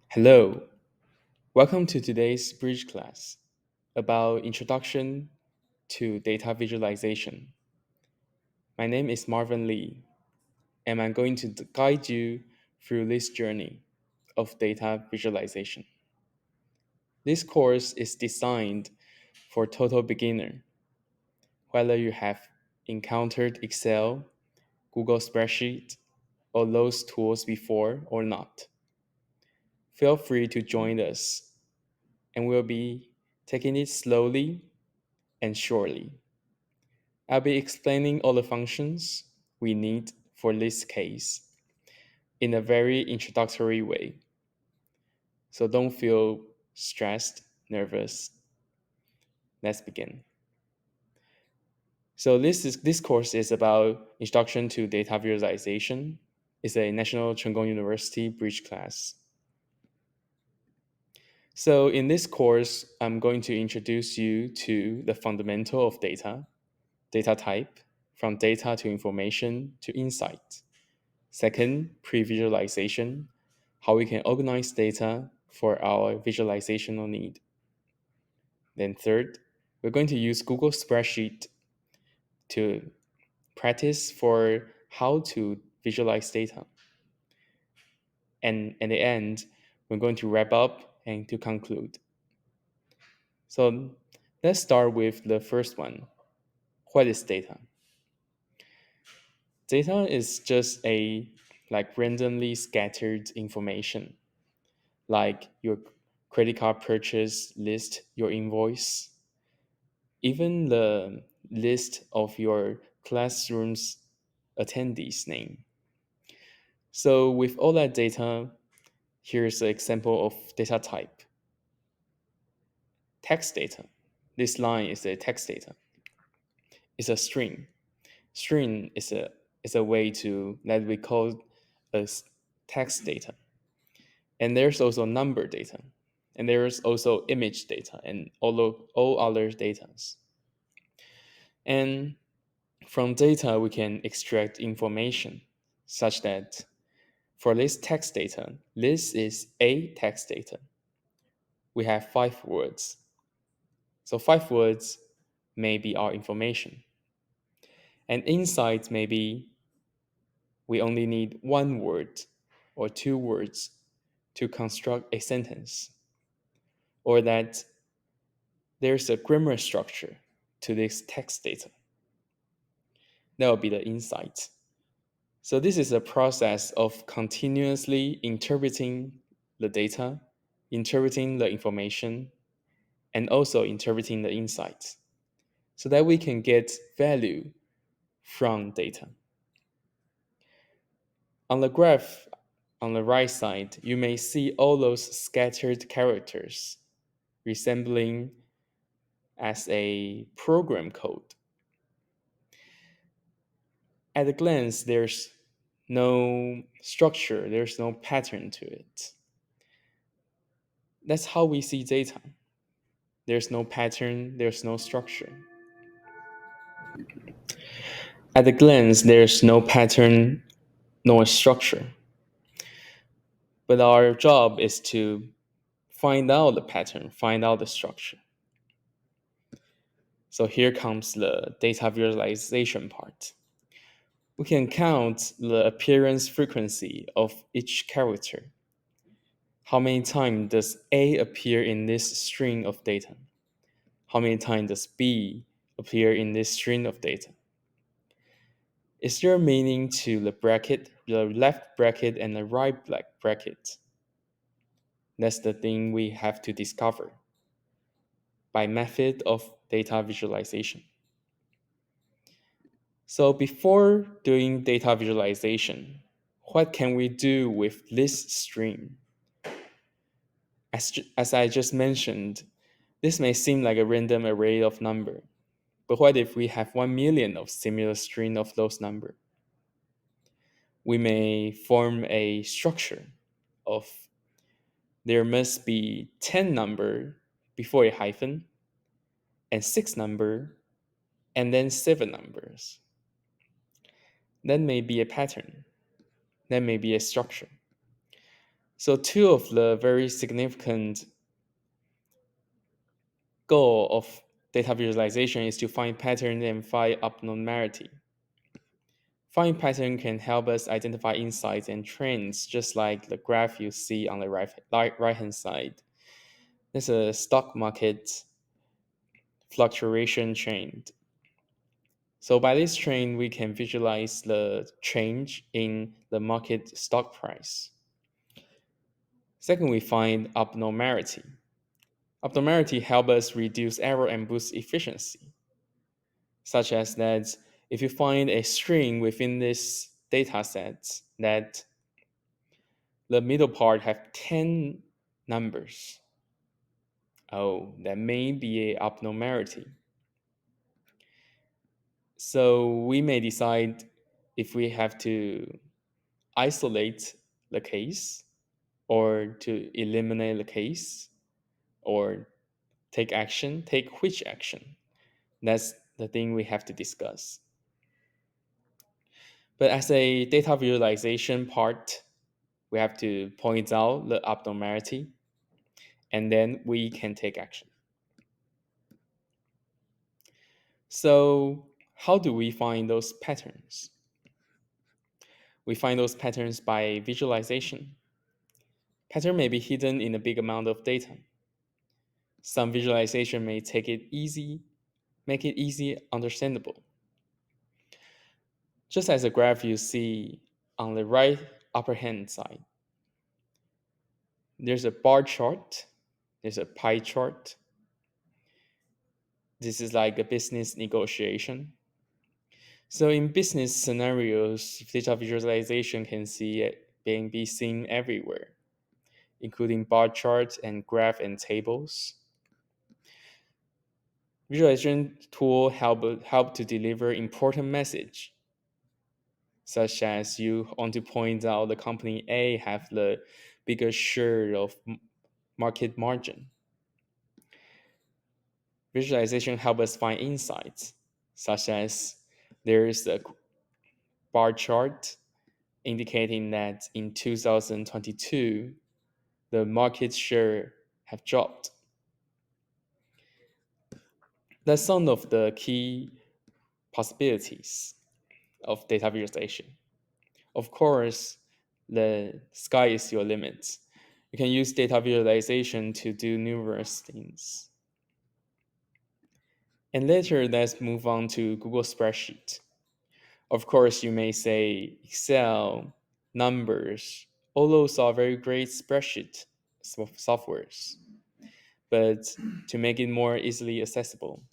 Hello, welcome to today's bridge class about Introduction to Data Visualization. My name is Marvin Lee, and I'm going to guide you through this journey of data visualization. This course is designed for total beginner, whether you have encountered Excel, Google Spreadsheet, or those tools before or not. Feel free to join us, and we'll be taking it slowly and surely. I'll be explaining all the functions we need for this case in a very introductory way. So don't feel stressed, nervous. Let's begin. So this course is about Introduction to Data Visualization. It's a National Cheng Kung University bridge class. So in this course, I'm going to introduce you to the fundamental of data type, from data to information to insight. Second, pre-visualization, how we can organize data for our visualizational need. Then third, we're going to use Google Spreadsheet to practice for how to visualize data. And at the end, we're going to wrap up and to conclude. So let's start with the first one. What is data? Data is just a randomly scattered information, like your credit card purchase list, your invoice, even the list of your classroom's attendees' name. So with all that data, here's an example of data type. Text data. This line is a text data. It's a string. String is a way to that we call as text data. And there's also number data. And there's also image data and all other data. And from data, we can extract information such that for this text data, this is a text data. We have 5 words. So 5 words may be our information. And insight may be we only need 1 word or 2 words to construct a sentence, or that there's a grammar structure to this text data. That will be the insight. So this is a process of continuously interpreting the data, interpreting the information, and also interpreting the insights so that we can get value from data. On the graph on the right side, you may see all those scattered characters resembling as a program code. At a glance, there's no structure, there's no pattern to it. That's how we see data. There's no pattern, there's no structure. At a glance, there's no pattern nor structure. But our job is to find out the pattern, find out the structure. So here comes the data visualization part. We can count the appearance frequency of each character. How many times does A appear in this string of data? How many times does B appear in this string of data? Is there a meaning to the bracket, the left bracket and the right bracket? That's the thing we have to discover by method of data visualization. So before doing data visualization, what can we do with this string? As I just mentioned, this may seem like a random array of number, but what if we have 1 million of similar string of those number? We may form a structure of there must be 10 number before a hyphen, and 6 number, and then 7 numbers. That may be a pattern. That may be a structure. So two of the very significant goal of data visualization is to find pattern and find abnormality. Finding pattern can help us identify insights and trends, just like the graph you see on the right-hand side. There's a stock market fluctuation trend. So by this trend, we can visualize the change in the market stock price. Second, we find abnormality. Abnormality helps us reduce error and boost efficiency, such as that if you find a string within this data set that the middle part have 10 numbers, that may be an abnormality. So we may decide if we have to isolate the case or to eliminate the case or take action, take which action. That's the thing we have to discuss. But as a data visualization part, we have to point out the abnormality and then we can take action. So how do we find those patterns? We find those patterns by visualization. Pattern may be hidden in a big amount of data. Some visualization may make it easy understandable. Just as a graph you see on the right upper hand side, there's a bar chart, there's a pie chart. This is like a business negotiation. So in business scenarios, data visualization can see it be seen everywhere, including bar charts and graph and tables. Visualization tool help to deliver important message, such as you want to point out the company A have the bigger share of market margin. Visualization help us find insights, such as there is a bar chart indicating that in 2022, the market share have dropped. That's some of the key possibilities of data visualization. Of course, the sky is your limit. You can use data visualization to do numerous things. And later, let's move on to Google Spreadsheet. Of course, you may say Excel, numbers, all those are very great spreadsheet softwares. But to make it more easily accessible,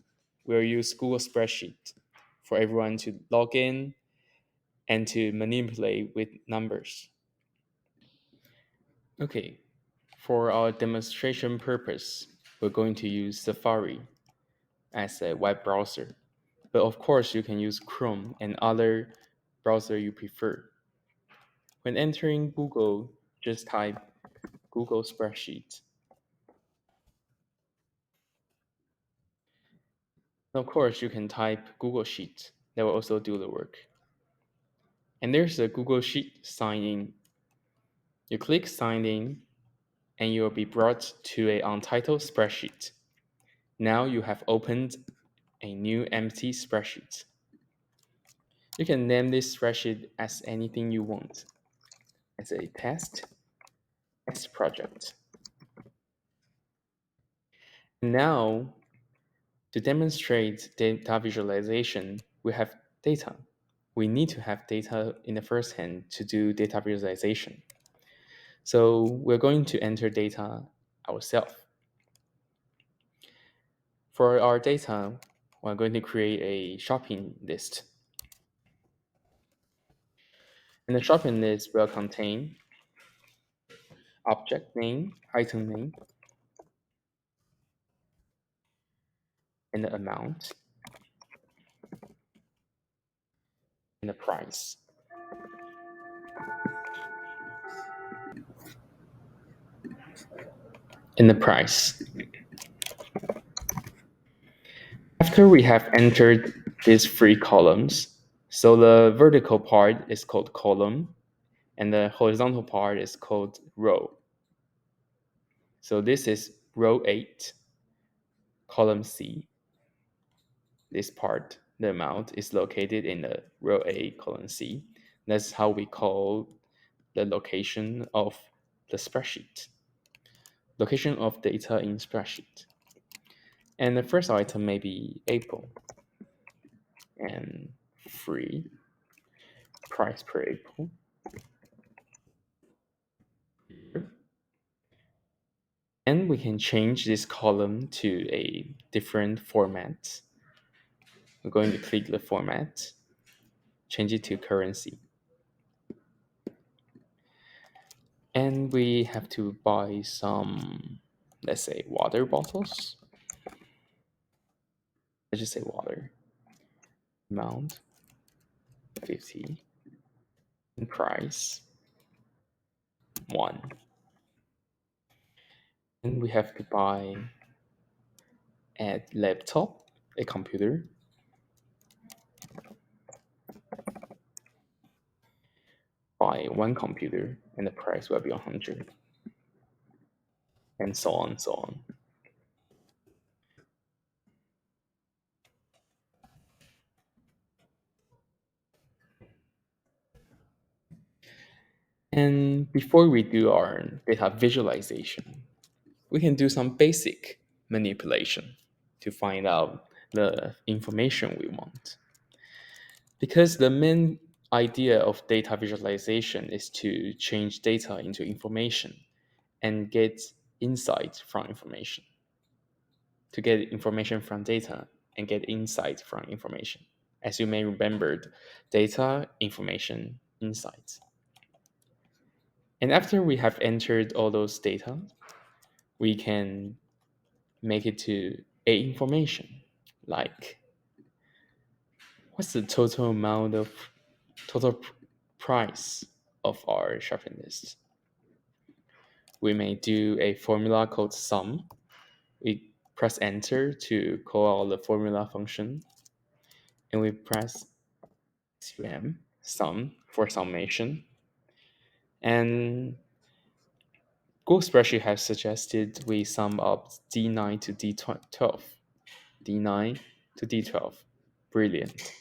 we'll use Google Spreadsheet for everyone to log in and to manipulate with numbers. Okay, for our demonstration purpose, we're going to use Safari as a web browser. But of course, you can use Chrome and other browser you prefer. When entering Google, just type Google Spreadsheet. Of course, you can type Google Sheet. That will also do the work. And there's a Google Sheet sign in. You click sign in, and you will be brought to an untitled spreadsheet. Now you have opened a new empty spreadsheet. You can name this spreadsheet as anything you want. As a test project. Now, to demonstrate data visualization, we have data. We need to have data in the first hand to do data visualization. So we're going to enter data ourselves. For our data, we're going to create a shopping list. And the shopping list will contain object name, item name, and the amount, and the price. And the price. After we have entered these three columns, so the vertical part is called column, and the horizontal part is called row. So this is row 8, column C. This part, the amount, is located in the row A, column C. That's how we call the location of the spreadsheet. Location of data in spreadsheet. And the first item may be April and free, price per April. And we can change this column to a different format. We're going to click the format, change it to currency. And we have to buy some, let's say, water bottles. Let's just say water. Amount 50. And price 1. And we have to buy a laptop, a computer. Buy 1 computer, and the price will be 100. And so on, so on. And before we do our data visualization, we can do some basic manipulation to find out the information we want. Because the main idea of data visualization is to change data into information and get insight from information. To get information from data and get insight from information. As you may remember, data, information, insights. And after we have entered all those data, we can make it to a information, like what's the total amount of price of our shopping list. We may do a formula called sum. We press enter to call out the formula function, and we press sum for summation. And Google Spreadsheet has suggested we sum up D9 to D12. D9 to D12. Brilliant.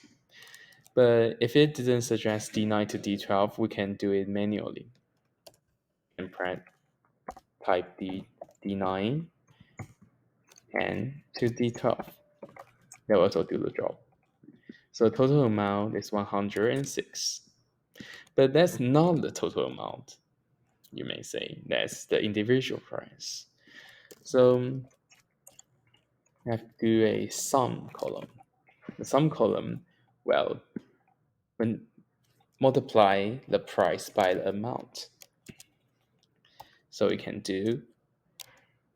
But if it didn't suggest D9 to D12, we can do it manually. And type D9 and to D12. That will also do the job. So the total amount is 106. But that's not the total amount, you may say. That's the individual price. So I have to do a sum column. The sum column, well, when multiply the price by the amount. So we can do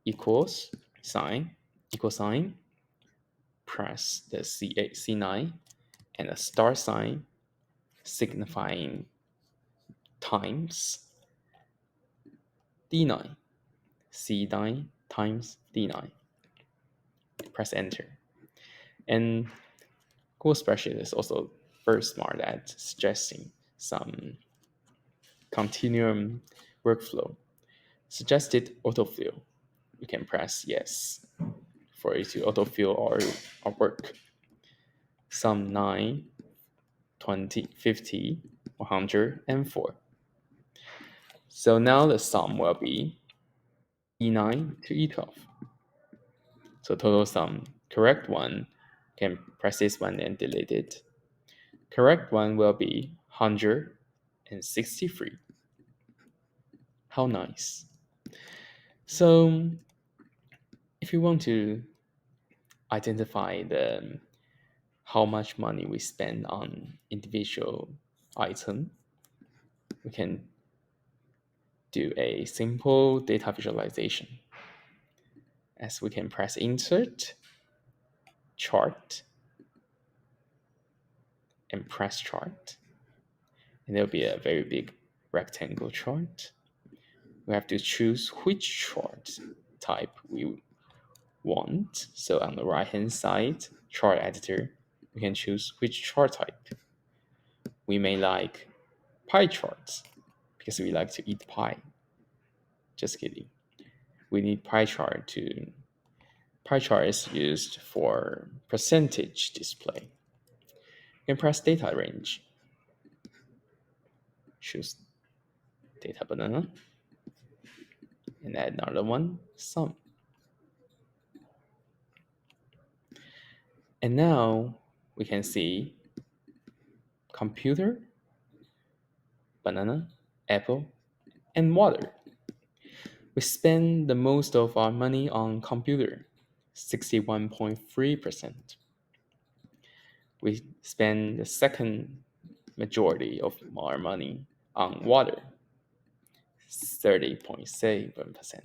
equals sign, equal sign, press the C9 and a star sign signifying times D9. C9 times D9. Press enter. And Google Spreadsheet is also very smart at suggesting some continuum workflow. Suggested autofill. You can press yes for it to autofill our work. Sum 9, 20, 50, 104. So now the sum will be E9 to E12. So total sum, correct one, can press this one and delete it. Correct one will be 163. How nice. So if you want to identify how much money we spend on individual item, we can do a simple data visualization. As we can press insert, chart, and press chart. And there'll be a very big rectangle chart. We have to choose which chart type we want. So on the right hand side, chart editor, we can choose which chart type. We may like pie charts because we like to eat pie. Just kidding. we need pie chart to pie chart is used for percentage display. You can press data range, choose data banana, and add another one, sum. And now we can see computer, banana, apple, and water. We spend the most of our money on computer, 61.3%. We spend the second majority of our money on water, 30.7%.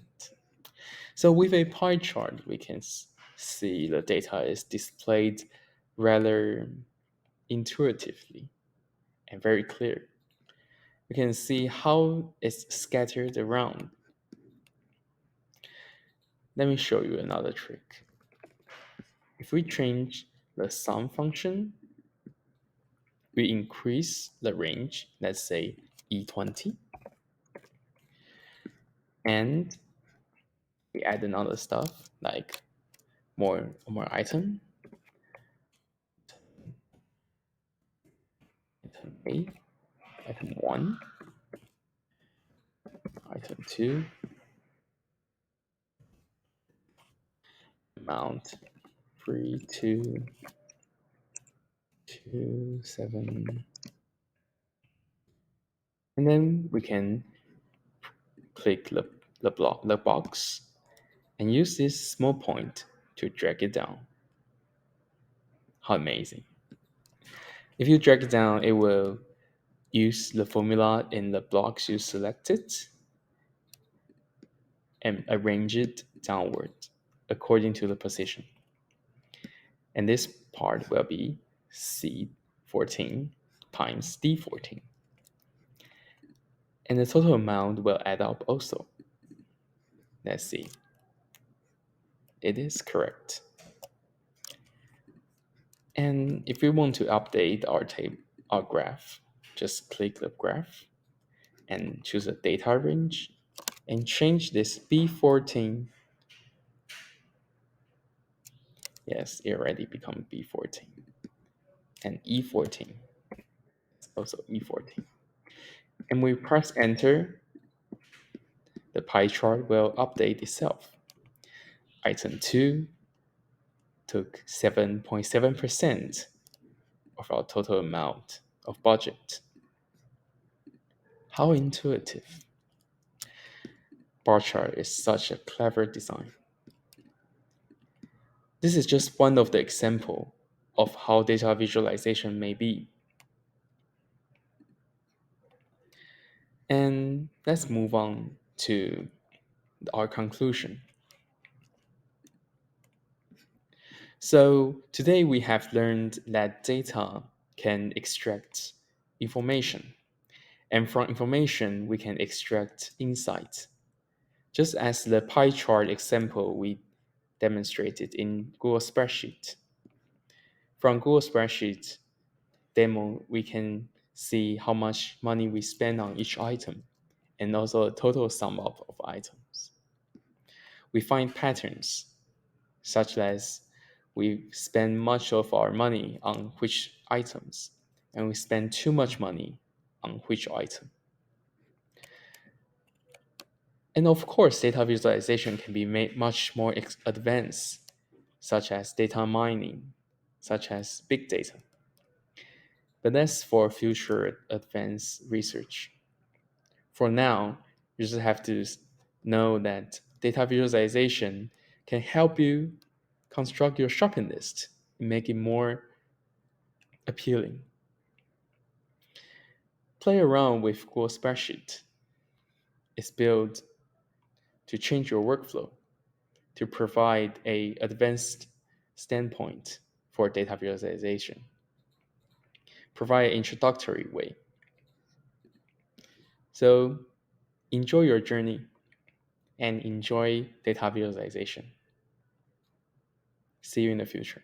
So with a pie chart, we can see the data is displayed rather intuitively and very clear. We can see how it's scattered around. Let me show you another trick. If we change the sum function, we increase the range, let's say E20, and we add another stuff like more item, item A, item 1, item 2, amount 3227, and then we can click the box and use this small point to drag it down. How amazing. If you drag it down, it will use the formula in the blocks you selected and arrange it downward according to the position. And this part will be C14 times D14. And the total amount will add up also. Let's see. It is correct. And if we want to update our graph, just click the graph and choose a data range and change this B14. Yes, it already become B14. And E14. It's also E14. And we press enter, the pie chart will update itself. Item 2 took 7.7% of our total amount of budget. How intuitive. Bar chart is such a clever design. This is just one of the example of how data visualization may be. And let's move on to our conclusion. So today we have learned that data can extract information, and from information we can extract insight. Just as the pie chart example we demonstrated in Google Spreadsheet. From Google Spreadsheet demo, we can see how much money we spend on each item and also a total sum up of items. We find patterns such as we spend much of our money on which items and we spend too much money on which item. And of course, data visualization can be made much more advanced, such as data mining, such as big data. But that's for future advanced research. For now, you just have to know that data visualization can help you construct your shopping list and make it more appealing. Play around with Google Spreadsheet. It's built to change your workflow, to provide a advanced standpoint for data visualization. Provide an introductory way. So enjoy your journey and enjoy data visualization. See you in the future.